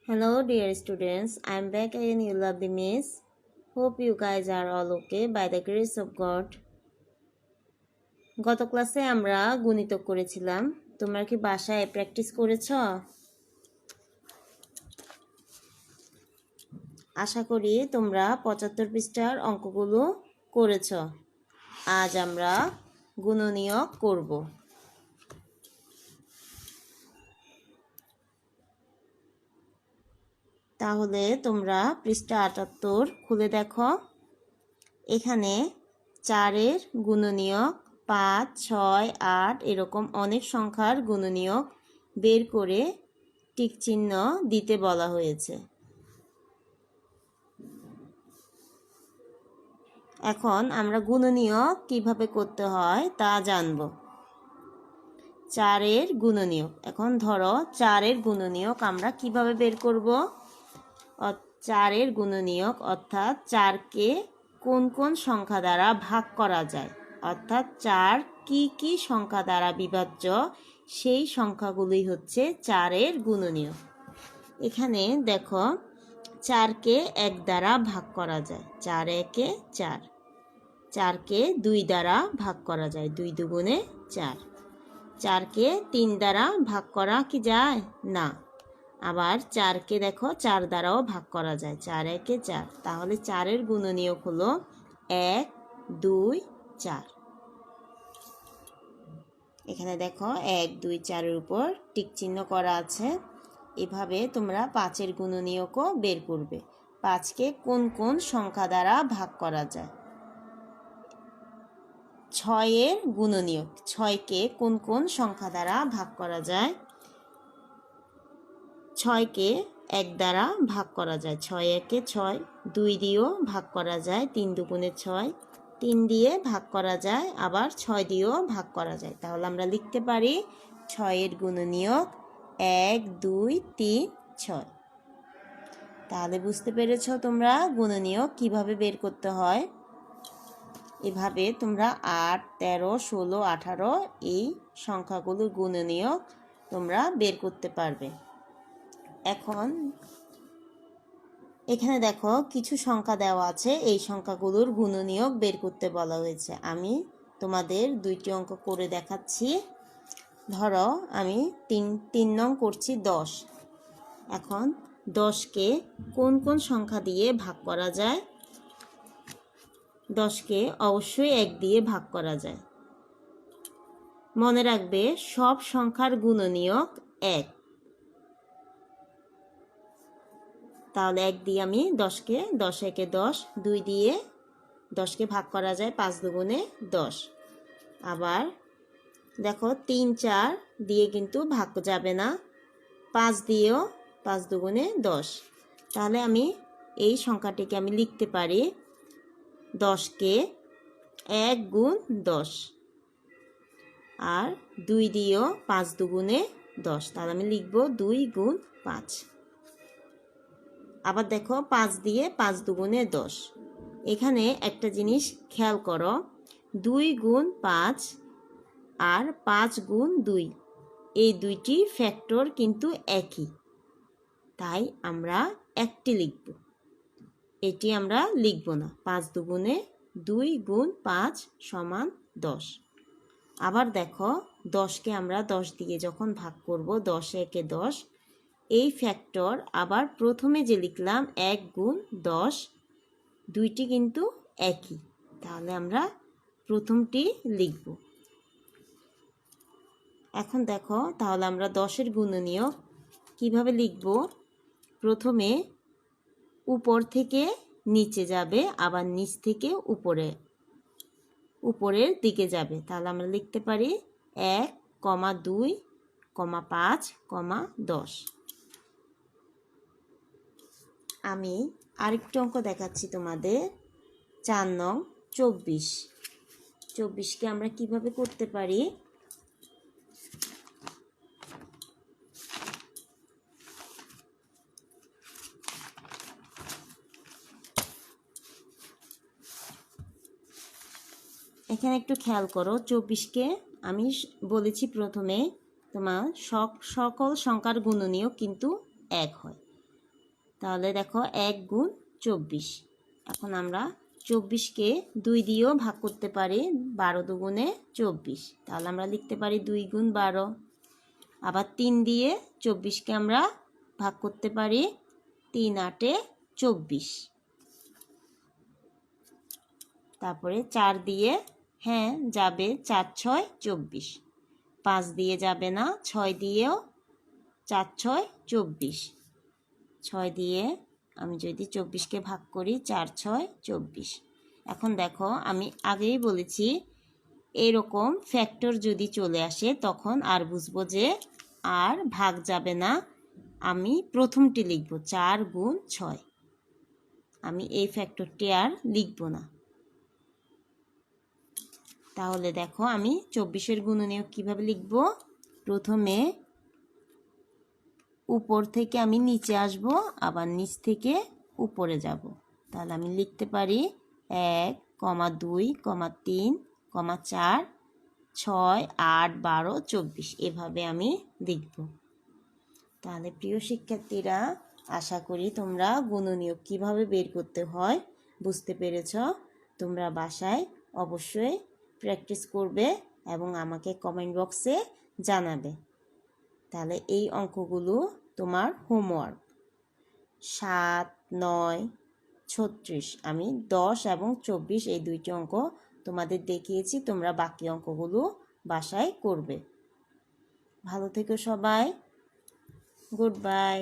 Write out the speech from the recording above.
Hello, dear students. I'm back again, you lovely miss. Hope you guys are all okay by the grace of God. গত ক্লাসে আমরা গণিতক করেছিলাম। তোমরা কি বাসায় প্র্যাকটিস করেছো? আশা করি তোমরা 75 পৃষ্ঠার অঙ্কগুলো করেছো। আজ আমরা গুণনীয়ক করব। তাহলে তোমরা পৃষ্ঠা 78 খুলে দেখো। এখানে 4-এর গুণনীয়ক 5, 6, 8 এরকম অনেক সংখ্যার গুণনীয়ক বের করে টিক চিহ্ন দিতে বলা হয়েছে। এখন আমরা গুণনীয়ক কিভাবে করতে হয় তা জানব। 4-এর গুণনীয়ক, এখন ধরো 4-এর গুণনীয়ক আমরা কিভাবে বের করব। 4-এর গুণনীয়ক অর্থাৎ 4কে কোন কোন সংখ্যা দ্বারা ভাগ করা যায়, অর্থাৎ 4 কি কি সংখ্যা দ্বারা বিভাজ্য, সেই সংখ্যাগুলোই হচ্ছে 4-এর গুণনীয়ক। এখানে দেখো 4কে 1 দ্বারা ভাগ করা যায়, 4 একে 4। 4কে 2 দ্বারা ভাগ করা যায়, 2 দুগুণে 4। 4কে 3 দ্বারা ভাগ করা কি যায় না। আবার 4কে দেখো 4 দ্বারাও ভাগ করা যায়, 4 একে 4। তাহলে 4-এর গুণনীয়ক হলো 1, 2, 4। এখানে দেখো 1, 2, 4-এর উপর টিক চিহ্ন করা আছে। এভাবে তোমরা 5-এর গুণনীয়কও বের করবে। 5কে কোন কোন সংখ্যা দ্বারা ভাগ করা যায়। 6-এর গুণনীয়ক, 6কে কোন কোন সংখ্যা দ্বারা ভাগ করা যায়। 6কে 1 দ্বারা ভাগ করা যায়, 6 একে 6। 2 দিয়েও ভাগ করা যায়, 3 দুগুণে 6। 3 দিয়ে ভাগ করা যায়, আবার 6 দিয়েও ভাগ করা যায়। তাহলে আমরা লিখতে পারি 6-এর গুণনীয়ক 1, 2, 3, 6। তাহলে বুঝতে পেরেছো তোমরা গুণনীয়ক কিভাবে বের করতে হয়। এভাবে তোমরা 8, 13, 16, 18 এই সংখ্যাগুলোর গুণনীয়ক তোমরা বের করতে পারবে। এখন এখানে দেখো কিছু সংখ্যা দেওয়া আছে, এই সংখ্যাগুলোর গুণনীয়ক বের করতে বলা হয়েছে। আমি তোমাদের 2টি অঙ্ক করে দেখাচ্ছি। ধরো আমি 3 নং করছি 10। এখন 10কে কোন কোন সংখ্যা দিয়ে ভাগ করা যায়। 10কে অবশ্যই 1 দিয়ে ভাগ করা যায়। মনে রাখবে সব সংখ্যার গুণনীয়ক 1। তাহলে 1 দিয়ে আমি 10কে 10 একে 10, 2 দিয়ে 10কে ভাগ করা যায়, 5 দুগুণে 10। আবার দেখো 3, 4 দিয়ে কিন্তু ভাগ যাবে না, 5 দিয়েও 5 দুগুণে 10। তাহলে আমি এই সংখ্যাটিকে আমি লিখতে পারি 10কে 1 গুণ 10, আর 2 দিয়েও 5 দুগুণে 10। তাহলে আমি লিখব 2 গুণ 5। আবার দেখো 5 দিয়ে 5 দুগুণে 10। এখানে একটা জিনিস খেয়াল করো, 2 গুণ 5 আর 5 গুণ 2 এই দুইটি ফ্যাক্টর কিন্তু একই, তাই আমরা একটি লিখব, এটি আমরা লিখব না। 5 দুগুণে 2 গুণ 5 সমান 10। আবার দেখো 10কে আমরা 10 দিয়ে যখন ভাগ করব, 10 একে 10, এই ফ্যাক্টর আবার প্রথমে যে লিখলাম 1 গুণ 10, দুইটি কিন্তু একই, তাহলে আমরা প্রথমটি লিখব। এখন দেখো তাহলে আমরা 10-এর গুণনীয়ক কিভাবে লিখব। প্রথমে উপর থেকে নিচে যাবে, আবার নিচ থেকে উপরের দিকে যাবে। তাহলে আমরা লিখতে পারি 1, 2, 5, 10। আমি আরেকটি অঙ্ক দেখাচ্ছি তোমাদের। 4 নং 24। 24কে আমরা কিভাবে করতে পারি। এখানে একটু খেয়াল করো, 24কে আমি বলেছি প্রথমে তোমার সকল সংখ্যার গুণনীয়ক কিন্তু 1 হয়। তাহলে দেখো 1 গুণ 24। এখন আমরা 24কে 2 দিয়েও ভাগ করতে পারি, 12 দুগুণে 24। তাহলে আমরা লিখতে পারি 2 গুণ 12। আবার 3 দিয়ে 24কে আমরা ভাগ করতে পারি, 3 8 24। তারপরে 4 দিয়ে হ্যাঁ যাবে, 4 6 24। 5 দিয়ে যাবে না, 6 দিয়েও 4 6 24। 6 দিয়ে আমি যদি 24কে ভাগ করি, 4 6 24। এখন দেখো আমি আগেই বলেছি এরকম ফ্যাক্টর যদি চলে আসে তখন আর বুঝবো যে আর ভাগ যাবে না, আমি প্রথমটি লিখব 4 গুণ 6। আমি এই ফ্যাক্টরটি আর লিখব না। তাহলে দেখো আমি 24-এর গুণনীয়ক কিভাবে লিখব। প্রথমে উপর থেকে আমি নিচে আসব, আবার নিচ থেকে উপরে যাব। তাহলে আমি লিখতে পারি 1, 2, 3, 4, 6, 8, 12, 24। এভাবে আমি লিখব। তাহলে প্রিয় শিক্ষার্থীরা, আশা করি তোমরা গুণনীয়ক কিভাবে বের করতে হয় বুঝতে পেরেছ। তোমরা বাসায় অবশ্যই প্র্যাকটিস করবে এবং আমাকে কমেন্ট বক্সে জানাবে। তাহলে এই অঙ্কগুলো তোমার হোমওয়ার্ক। 7, 9, 36, আমি 10 এবং 24 এই দুইটি অঙ্ক তোমাদের দেখিয়েছি। তোমরা বাকি অঙ্কগুলো বাসায় করবে। ভালো থেকো সবাই। Good bye.